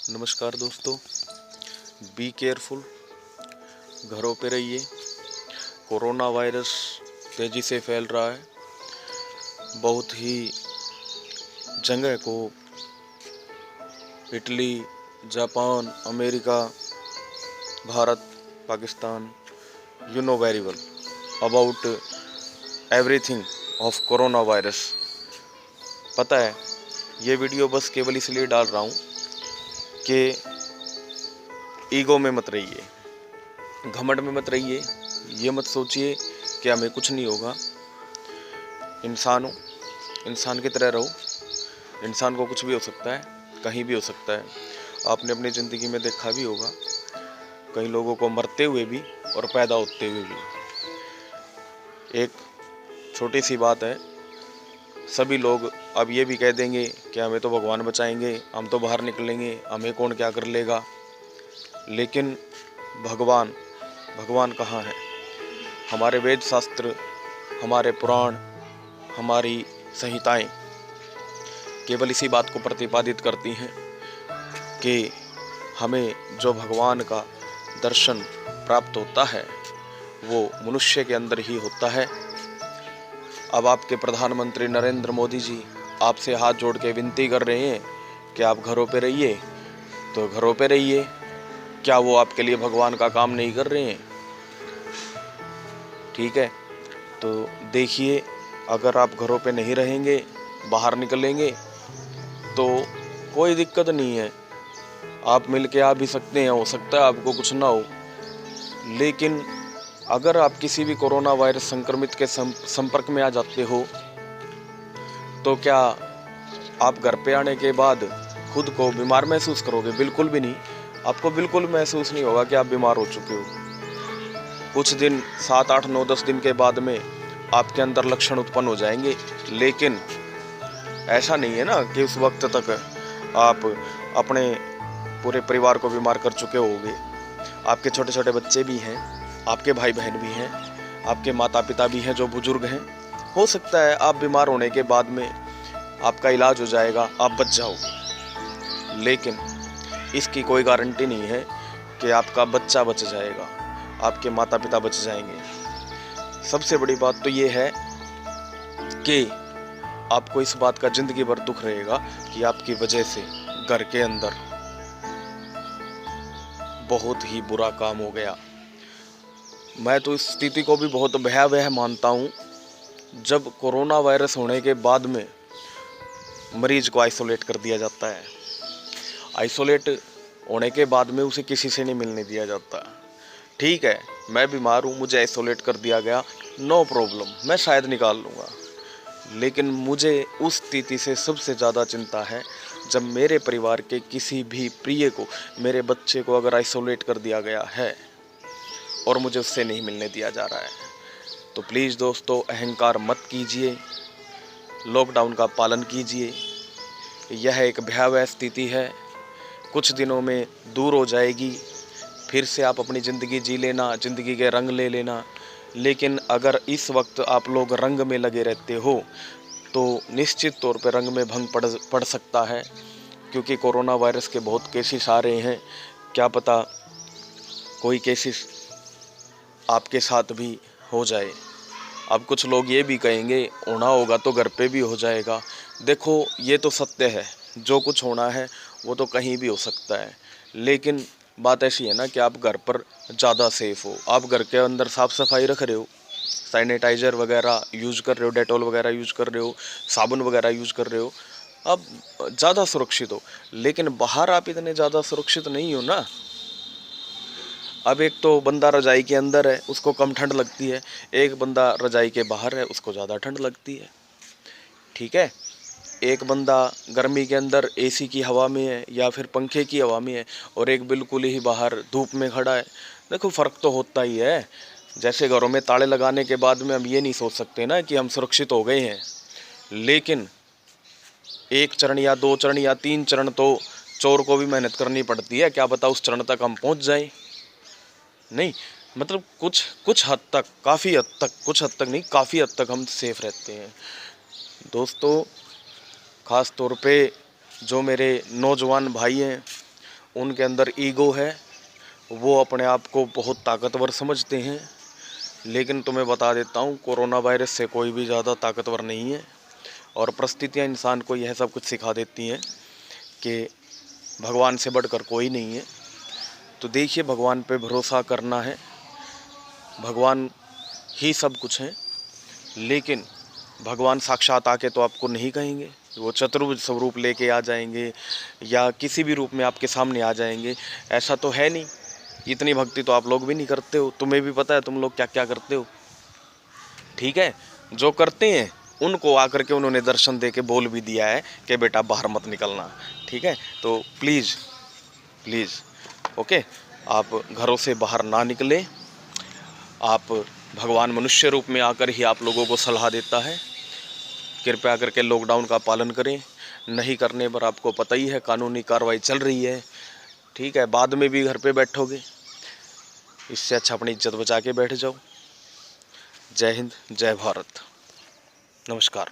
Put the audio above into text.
नमस्कार दोस्तों, be careful, घरों पे रहिए। कोरोना वायरस तेज़ी से फैल रहा है। बहुत ही जगह को Italy, Japan, America, Bharat, Pakistan, you know very well about everything of corona virus. पता है, ये वीडियो बस केवल इसलिए डाल रहा हूँ कि ईगो में मत रहिए, घमंड में मत रहिए। ये मत सोचिए कि हमें कुछ नहीं होगा। इंसान हो, इंसान की तरह रहो। इंसान को कुछ भी हो सकता है, कहीं भी हो सकता है। आपने अपनी ज़िंदगी में देखा भी होगा, कई लोगों को मरते हुए भी और पैदा होते हुए भी। एक छोटी सी बात है, सभी लोग अब ये भी कह देंगे कि हमें तो भगवान बचाएंगे, हम तो बाहर निकलेंगे, हमें कौन क्या कर लेगा। लेकिन भगवान भगवान कहाँ है? हमारे वेद शास्त्र, हमारे पुराण, हमारी संहिताएं केवल इसी बात को प्रतिपादित करती हैं कि हमें जो भगवान का दर्शन प्राप्त होता है वो मनुष्य के अंदर ही होता है। अब आपके प्रधानमंत्री नरेंद्र मोदी जी आपसे हाथ जोड़ के विनती कर रहे हैं कि आप घरों पे रहिए, तो घरों पे रहिए। क्या वो आपके लिए भगवान का काम नहीं कर रहे हैं? ठीक है, तो देखिए, अगर आप घरों पे नहीं रहेंगे, बाहर निकलेंगे तो कोई दिक्कत नहीं है। आप मिल के आ भी सकते हैं, हो सकता है आपको कुछ ना हो। लेकिन अगर आप किसी भी कोरोना वायरस संक्रमित के संपर्क में आ जाते हो तो क्या आप घर पे आने के बाद खुद को बीमार महसूस करोगे? बिल्कुल भी नहीं। आपको बिल्कुल महसूस नहीं होगा कि आप बीमार हो चुके हो। कुछ दिन, 7, 8, 9, 10 दिन के बाद में आपके अंदर लक्षण उत्पन्न हो जाएंगे। लेकिन ऐसा नहीं है ना कि उस वक्त तक आप अपने पूरे परिवार को बीमार कर चुके होगे। आपके छोटे छोटे बच्चे भी हैं, आपके भाई बहन भी हैं, आपके माता पिता भी हैं जो बुजुर्ग हैं। हो सकता है आप बीमार होने के बाद में आपका इलाज हो जाएगा, आप बच जाओगे। लेकिन इसकी कोई गारंटी नहीं है कि आपका बच्चा बच जाएगा, आपके माता पिता बच जाएंगे। सबसे बड़ी बात तो ये है कि आपको इस बात का जिंदगी भर दुख रहेगा कि आपकी वजह से घर के अंदर बहुत ही बुरा काम हो गया। मैं तो इस स्थिति को भी बहुत भयावह मानता हूँ, जब कोरोना वायरस होने के बाद में मरीज को आइसोलेट कर दिया जाता है। आइसोलेट होने के बाद में उसे किसी से नहीं मिलने दिया जाता। ठीक है, मैं बीमार हूँ, मुझे आइसोलेट कर दिया गया, नो प्रॉब्लम, मैं शायद निकाल लूँगा। लेकिन मुझे उस स्थिति से सबसे ज़्यादा चिंता है जब मेरे परिवार के किसी भी प्रिय को, मेरे बच्चे को अगर आइसोलेट कर दिया गया है और मुझे उससे नहीं मिलने दिया जा रहा है। तो प्लीज़ दोस्तों, अहंकार मत कीजिए, लॉकडाउन का पालन कीजिए। यह एक भयावह स्थिति है, कुछ दिनों में दूर हो जाएगी, फिर से आप अपनी ज़िंदगी जी लेना, ज़िंदगी के रंग ले लेना। लेकिन अगर इस वक्त आप लोग रंग में लगे रहते हो तो निश्चित तौर पर रंग में भंग पड़ सकता है, क्योंकि कोरोना वायरस के बहुत केसेस आ रहे हैं। क्या पता कोई केसेस आपके साथ भी हो जाए। अब कुछ लोग ये भी कहेंगे होना होगा तो घर पे भी हो जाएगा। देखो, ये तो सत्य है, जो कुछ होना है वो तो कहीं भी हो सकता है। लेकिन बात ऐसी है ना कि आप घर पर ज़्यादा सेफ़ हो। आप घर के अंदर साफ़ सफाई रख रहे हो, सैनिटाइज़र वगैरह यूज़ कर रहे हो, डेटॉल वगैरह यूज़ कर रहे हो, साबुन वगैरह यूज़ कर रहे हो, अब ज़्यादा सुरक्षित हो। लेकिन बाहर आप इतने ज़्यादा सुरक्षित नहीं हो ना। अब एक तो बंदा रजाई के अंदर है, उसको कम ठंड लगती है, एक बंदा रजाई के बाहर है, उसको ज़्यादा ठंड लगती है। ठीक है, एक बंदा गर्मी के अंदर एसी की हवा में है या फिर पंखे की हवा में है और एक बिल्कुल ही बाहर धूप में खड़ा है। देखो, फ़र्क तो होता ही है। जैसे घरों में ताले लगाने के बाद में हम ये नहीं सोच सकते ना कि हम सुरक्षित हो गए हैं। लेकिन 1 चरण या 2 चरण या 3 चरण तो चोर को भी मेहनत करनी पड़ती है। क्या पता उस चरण तक हम पहुँच जाएं। नहीं, मतलब कुछ हद तक, काफ़ी हद तक, कुछ हद तक नहीं, काफ़ी हद तक हम सेफ रहते हैं। दोस्तों, ख़ास तौर पे जो मेरे नौजवान भाई हैं, उनके अंदर ईगो है, वो अपने आप को बहुत ताकतवर समझते हैं। लेकिन तुम्हें बता देता हूँ, कोरोना वायरस से कोई भी ज़्यादा ताकतवर नहीं है। और परिस्थितियाँ इंसान को यह सब कुछ सिखा देती हैं कि भगवान से बढ़कर कोई नहीं है। तो देखिए, भगवान पे भरोसा करना है, भगवान ही सब कुछ है। लेकिन भगवान साक्षात आके तो आपको नहीं कहेंगे, वो चतुर्भुज स्वरूप लेके आ जाएंगे या किसी भी रूप में आपके सामने आ जाएंगे, ऐसा तो है नहीं। इतनी भक्ति तो आप लोग भी नहीं करते हो, तुम्हें भी पता है तुम लोग क्या क्या करते हो। ठीक है, जो करते हैं उनको आकर के उन्होंने दर्शन दे के बोल भी दिया है कि बेटा बाहर मत निकलना। ठीक है, तो प्लीज़ प्लीज़ ओके, आप घरों से बाहर ना निकलें। आप भगवान मनुष्य रूप में आकर ही आप लोगों को सलाह देता है, कृपया करके लॉकडाउन का पालन करें। नहीं करने पर आपको पता ही है कानूनी कार्रवाई चल रही है। ठीक है, बाद में भी घर पे बैठोगे, इससे अच्छा अपनी इज्जत बचा के बैठ जाओ। जय हिंद, जय भारत, नमस्कार।